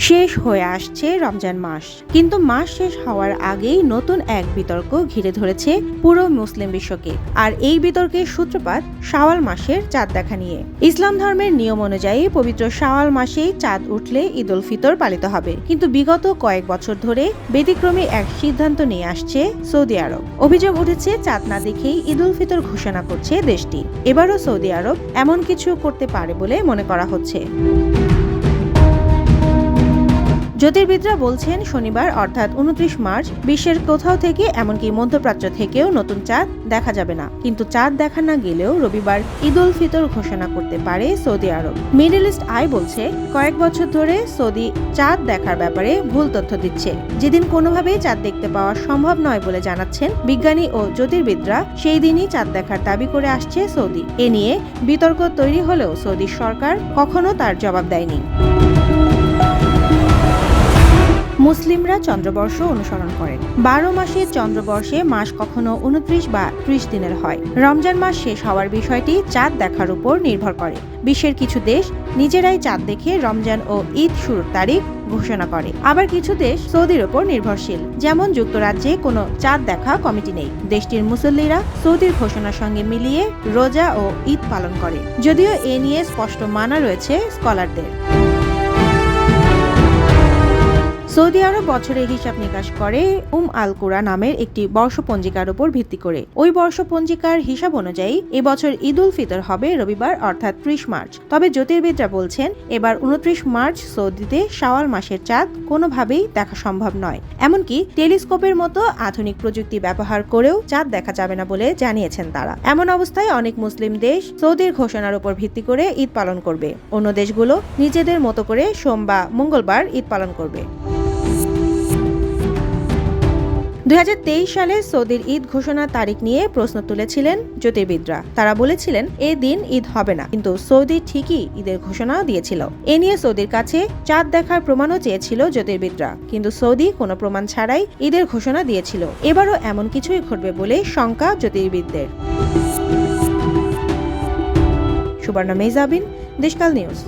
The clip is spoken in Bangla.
শেষ হয়ে আসছে রমজান মাস, কিন্তু মাস শেষ হওয়ার আগেই নতুন এক বিতর্ক ঘিরে ধরেছে পুরো মুসলিম বিশ্বকে। আর এই বিতর্কের সূত্রপাত শাওয়াল মাসের চাঁদ দেখা নিয়ে। ইসলাম ধর্মের নিয়ম অনুযায়ী পবিত্র শাওয়াল মাসেই চাঁদ উঠলে ঈদ উল ফিতর পালিত হবে, কিন্তু বিগত কয়েক বছর ধরে ব্যতিক্রমী এক সিদ্ধান্ত নিয়ে আসছে সৌদি আরব। অভিযোগ উঠেছে চাঁদ না দেখেই ঈদ উল ফিতর ঘোষণা করছে দেশটি। এবারও সৌদি আরব এমন কিছু করতে পারে বলে মনে করা হচ্ছে। জ্যোতির্বিদরা বলছেন শনিবার অর্থাৎ ২৯ মার্চ বিশ্বের কোথাও থেকে এমনকি মধ্যপ্রাচ্য থেকেও নতুন চাঁদ দেখা যাবে না, কিন্তু চাঁদ দেখা না গেলেও রবিবার ঈদ উল ফিতর ঘোষণা করতে পারে সৌদি আরব। মিডল ইস্ট আই বলছে কয়েক বছর ধরে সৌদি চাঁদ দেখার ব্যাপারে ভুল তথ্য দিচ্ছে। যেদিন কোনোভাবেই চাঁদ দেখতে পাওয়া সম্ভব নয় বলে জানাচ্ছেন বিজ্ঞানী ও জ্যোতির্বিদরা, সেই দিনই চাঁদ দেখার দাবি করে আসছে সৌদি। এ নিয়ে বিতর্ক তৈরি হলেও সৌদি সরকার কখনো তার জবাব দেয়নি। মুসলিমরা চন্দ্রবর্ষ অনুসরণ করেন। ১২ মাসের চন্দ্রবর্ষে মাস কখনো ২৯ বা ৩০ দিনের হয়। রমজান মাস শেষ হওয়ার বিষয়টি চাঁদ দেখার উপর নির্ভর করে। বিশ্বের কিছু দেশ নিজেরাই চাঁদ দেখে রমজান ও ঈদ শুরুর তারিখ ঘোষণা করে, আবার কিছু দেশ সৌদির উপর নির্ভরশীল। যেমন যুক্তরাজ্যে কোনো চাঁদ দেখা কমিটি নেই। দেশটির মুসল্লিরা সৌদির ঘোষণার সঙ্গে মিলিয়ে রোজা ও ঈদ পালন করে, যদিও এ নিয়ে স্পষ্ট মানা রয়েছে স্কলারদের। সৌদি আরব বছরের হিসাব নিকাশ করে আল কুরা নামের একটি বর্ষপঞ্জিকার উপর ভিত্তি করে। ওই বর্ষপঞ্জিকার হিসাব অনুযায়ী এবছর ঈদ উল ফিতর হবে রবিবার অর্থাৎ ৩০ মার্চ। তবে জ্যোতির্বিদরা বলছেন এবার ২৯ মার্চ সৌদিতে শাওয়াল মাসের চাঁদ কোনোভাবেই দেখা সম্ভব নয়। এমনকি টেলিস্কোপের মতো আধুনিক প্রযুক্তি ব্যবহার করেও চাঁদ দেখা যাবে না বলে জানিয়েছেন তারা। এমন অবস্থায় অনেক মুসলিম দেশ সৌদির ঘোষণার উপর ভিত্তি করে ঈদ পালন করবে। অন্য দেশগুলো নিজেদের মতো করে সোম বা মঙ্গলবার ঈদ পালন করবে। ২০২৩ সালে সৌদির ঈদ ঘোষণার তারিখ নিয়ে প্রশ্ন তুলেছিলেন জ্যোতির্বিদরা। তারা বলেছিলেন এ দিন ঈদ হবে না, কিন্তু সৌদি ঠিকই ঈদের ঘোষণা দিয়েছিল। এ নিয়ে সৌদির কাছে চাঁদ দেখার প্রমাণও চেয়েছিল জ্যোতির্বিদরা, কিন্তু সৌদি কোনো প্রমাণ ছাড়াই ঈদের ঘোষণা দিয়েছিল। এবারও এমন কিছুই ঘটবে বলে শঙ্কা জ্যোতির্বিদদের। সুবর্ণা মেহজাবিন, দেশকাল নিউজ।